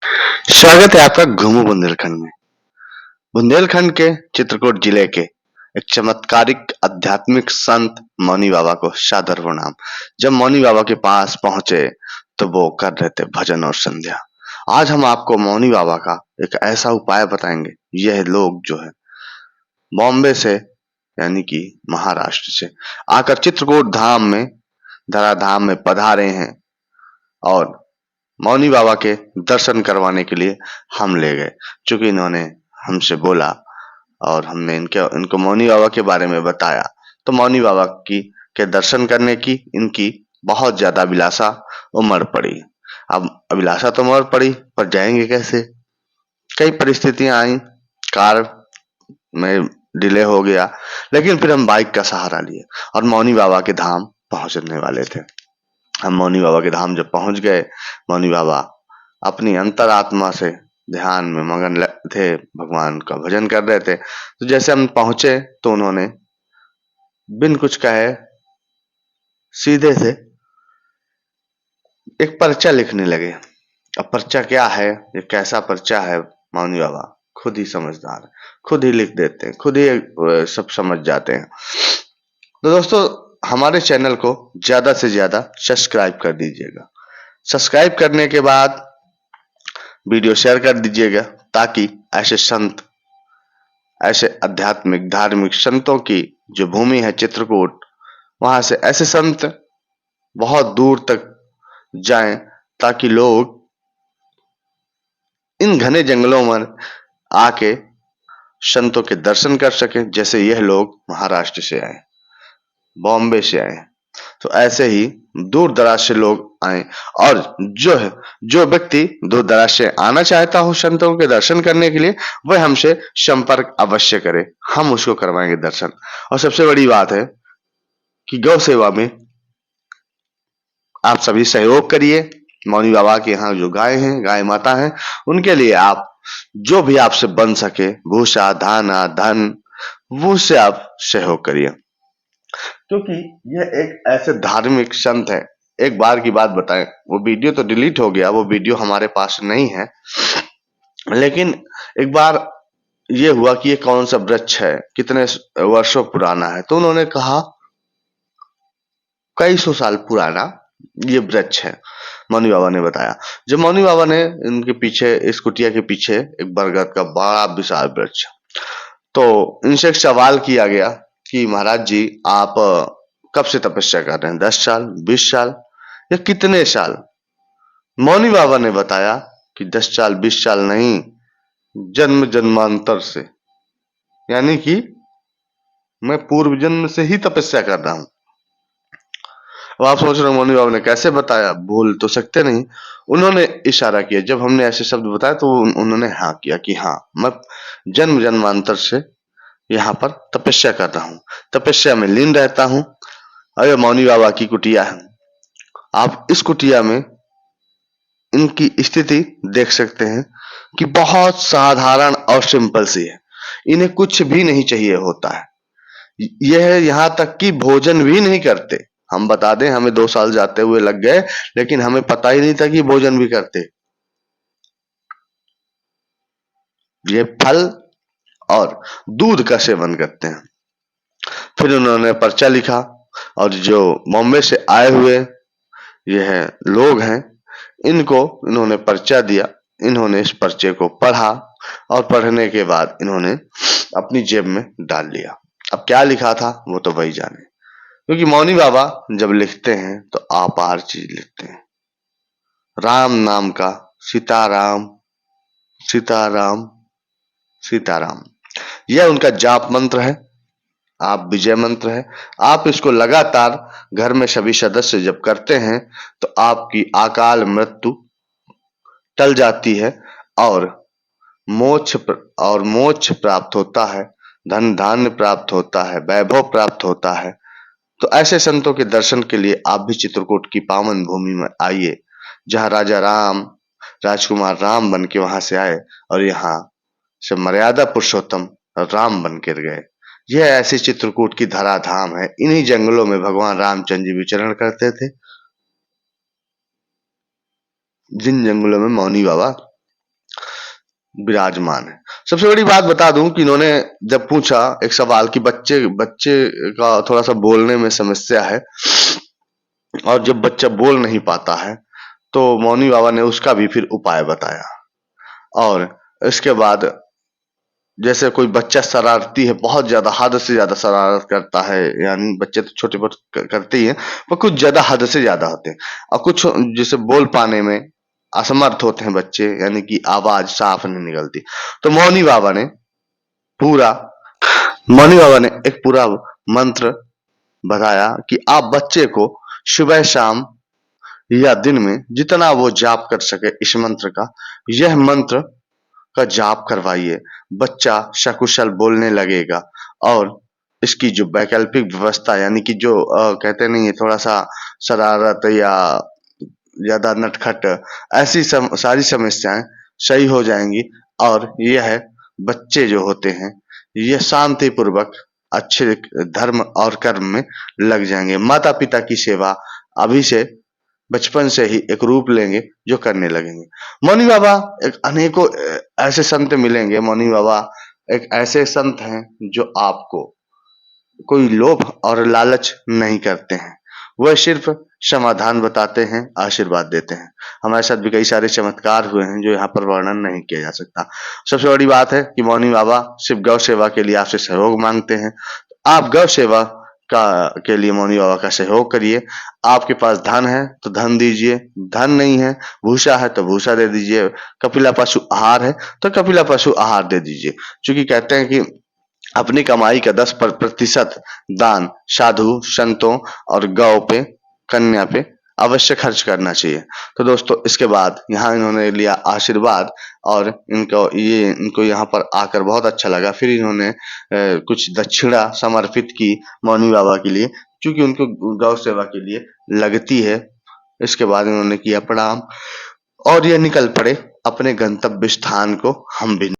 स्वागत है आपका घूमू बुंदेलखंड में। बुंदेलखंड के चित्रकूट जिले के एक चमत्कारिक आध्यात्मिक संत मौनी बाबा को सादर प्रणाम। जब मौनी बाबा के पास पहुंचे तो वो कर रहे थे भजन और संध्या। आज हम आपको मौनी बाबा का एक ऐसा उपाय बताएंगे। यह लोग जो है बॉम्बे से यानी कि महाराष्ट्र से आकर चित्रकूट धाम में धराधाम में पधारे हैं और मौनी बाबा के दर्शन करवाने के लिए हम ले गए। चूंकि इन्होंने हमसे बोला और हमने इनको मौनी बाबा के बारे में बताया तो मौनी बाबा की के दर्शन करने की इनकी बहुत ज्यादा अभिलाषा उमड़ पड़ी। अब अभिलाषा तो उमड़ पड़ी पर जाएंगे कैसे? कई परिस्थितियां आई, कार में डिले हो गया, लेकिन फिर हम बाइक का सहारा लिए और मौनी बाबा के धाम पहुंचने वाले थे। हम मौनी बाबा के धाम जब पहुंच गए, मौनी बाबा अपनी अंतरात्मा से ध्यान में मगन थे, भगवान का भजन कर रहे थे। तो जैसे हम पहुंचे तो उन्होंने बिन कुछ कहे सीधे से एक पर्चा लिखने लगे। अब पर्चा क्या है, ये कैसा पर्चा है, मौनी बाबा खुद ही समझदार है, खुद ही लिख देते हैं, खुद ही सब समझ जाते हैं। तो दोस्तों, हमारे चैनल को ज्यादा से ज्यादा सब्सक्राइब कर दीजिएगा। सब्सक्राइब करने के बाद वीडियो शेयर कर दीजिएगा ताकि ऐसे संत, ऐसे आध्यात्मिक धार्मिक संतों की जो भूमि है चित्रकूट, वहां से ऐसे संत बहुत दूर तक जाएं ताकि लोग इन घने जंगलों में आके संतों के दर्शन कर सकें। जैसे यह लोग महाराष्ट्र से आए, बॉम्बे से आए, तो ऐसे ही दूर दराज से लोग आए। और जो व्यक्ति दूर दराज से आना चाहता हो संतों के दर्शन करने के लिए, वह हमसे संपर्क अवश्य करे, हम उसको करवाएंगे दर्शन। और सबसे बड़ी बात है कि गौ सेवा में आप सभी सहयोग करिए। मौनी बाबा के यहाँ जो गाय हैं, गाय माता हैं, उनके लिए आप जो भी आपसे बन सके, भूसा, दाना, धन, वो से आप सहयोग करिए, क्योंकि यह एक ऐसे धार्मिक संत है। एक बार की बात बताएं, वो वीडियो तो डिलीट हो गया, वो वीडियो हमारे पास नहीं है, लेकिन एक बार ये हुआ कि ये कौन सा वृक्ष है, कितने वर्षों पुराना है, तो उन्होंने कहा कई सौ साल पुराना ये वृक्ष है। मौनी बाबा ने बताया। जब मौनी बाबा ने इनके पीछे, इस कुटिया के पीछे एक बरगद का बड़ा विशाल वृक्ष, तो इनसे एक सवाल किया गया कि महाराज जी, आप कब से तपस्या कर रहे हैं? 10 साल, 20 साल या कितने साल? मौनी बाबा ने बताया कि 10 साल 20 साल नहीं, जन्म जन्मांतर से, यानी कि मैं पूर्व जन्म से ही तपस्या कर रहा हूं। अब आप सोच रहे हो मौनी बाबा ने कैसे बताया, भूल तो सकते नहीं। उन्होंने इशारा किया, जब हमने ऐसे शब्द बताया तो उन्होंने हाँ किया कि हाँ, मैं जन्म जन्मांतर से यहाँ पर तपस्या कर रहा हूँ, तपस्या में लीन रहता हूँ। अरे मौनी बाबा की कुटिया है, आप इस कुटिया में इनकी स्थिति देख सकते हैं कि बहुत साधारण और सिंपल सी है। इन्हें कुछ भी नहीं चाहिए होता है। यह यहाँ तक कि भोजन भी नहीं करते। हम बता दें, हमें 2 साल जाते हुए लग गए, लेकिन हमें पता ही नहीं था कि भोजन भी करते। ये फल और दूध का सेवन करते हैं। फिर उन्होंने पर्चा लिखा और जो बॉम्बे से आए हुए यह लोग हैं, इनको इन्होंने पर्चा दिया। इन्होंने इस पर्चे को पढ़ा और पढ़ने के बाद इन्होंने अपनी जेब में डाल लिया। अब क्या लिखा था वो तो वही जाने, क्योंकि मौनी बाबा जब लिखते हैं तो अपार चीज लिखते हैं। राम नाम का सीताराम, सीताराम, सीताराम, यह उनका जाप मंत्र है। आप विजय मंत्र है। आप इसको लगातार घर में सभी सदस्य जब करते हैं तो आपकी अकाल मृत्यु टल जाती है और मोक्ष प्राप्त होता है, धन धान्य प्राप्त होता है, वैभव प्राप्त होता है। तो ऐसे संतों के दर्शन के लिए आप भी चित्रकूट की पावन भूमि में आइए, जहां राजा राम, राजकुमार राम बन के वहां से आए और यहाँ से मर्यादा पुरुषोत्तम राम बन कर गए। यह ऐसी चित्रकूट की धराधाम है। इन्हीं जंगलों में भगवान रामचंद्र जी विचरण करते थे, जिन जंगलों में मौनी बाबा विराजमान है। सबसे बड़ी बात बता दूं कि इन्होंने जब पूछा एक सवाल कि बच्चे बच्चे का थोड़ा सा बोलने में समस्या है और जब बच्चा बोल नहीं पाता है तो मौनी बाबा ने उसका भी फिर उपाय बताया। और इसके बाद जैसे कोई बच्चा शरारती है, बहुत ज्यादा हद से ज्यादा शरारत करता है, यानी बच्चे तो छोटे बहुत करते ही हैं, पर कुछ ज्यादा हद से ज्यादा होते हैं। और कुछ जैसे बोल पाने में असमर्थ होते हैं बच्चे, यानी कि आवाज साफ नहीं निकलती। तो पूरा मौनी बाबा ने एक पूरा मंत्र बताया कि आप बच्चे को सुबह शाम या दिन में जितना वो जाप कर सके इस मंत्र का, यह मंत्र का जाप करवाइए। बच्चा सकुशल बोलने लगेगा और इसकी जो वैकल्पिक व्यवस्था, यानी कि जो कहते नहीं है थोड़ा सा शरारत या ज्यादा नटखट, ऐसी सारी समस्याएं सही हो जाएंगी। और यह बच्चे जो होते हैं ये शांति पूर्वक अच्छे धर्म और कर्म में लग जाएंगे। माता पिता की सेवा अभी से बचपन से ही एक रूप लेंगे जो करने लगेंगे। मौनी बाबा एक अनेकों ऐसे संत मिलेंगे। मौनी बाबा एक ऐसे संत हैं जो आपको कोई लोभ और लालच नहीं करते हैं, वह सिर्फ समाधान बताते हैं, आशीर्वाद देते हैं। हमारे साथ भी कई सारे चमत्कार हुए हैं जो यहाँ पर वर्णन नहीं किया जा सकता। सबसे बड़ी बात है कि मौनी बाबा सिर्फ गौ सेवा के लिए आपसे सहयोग मांगते हैं। आप गौ सेवा का के लिए मौनी बाबा का सहयोग करिए। आपके पास धन है तो धन दीजिए, धन नहीं है, भूसा है तो भूसा दे दीजिए, कपिला पशु आहार है तो कपिला पशु आहार दे दीजिए। क्योंकि कहते हैं कि अपनी कमाई का 10% दान साधु संतों और गौ पे, कन्या पे अवश्य खर्च करना चाहिए। तो दोस्तों इसके बाद यहाँ इन्होंने लिया आशीर्वाद और इनको यहाँ पर आकर बहुत अच्छा लगा। फिर इन्होंने कुछ दक्षिणा समर्पित की मौनी बाबा के लिए, क्योंकि उनको गौ सेवा के लिए लगती है। इसके बाद इन्होंने किया प्रणाम और ये निकल पड़े अपने गंतव्य स्थान को। हम भी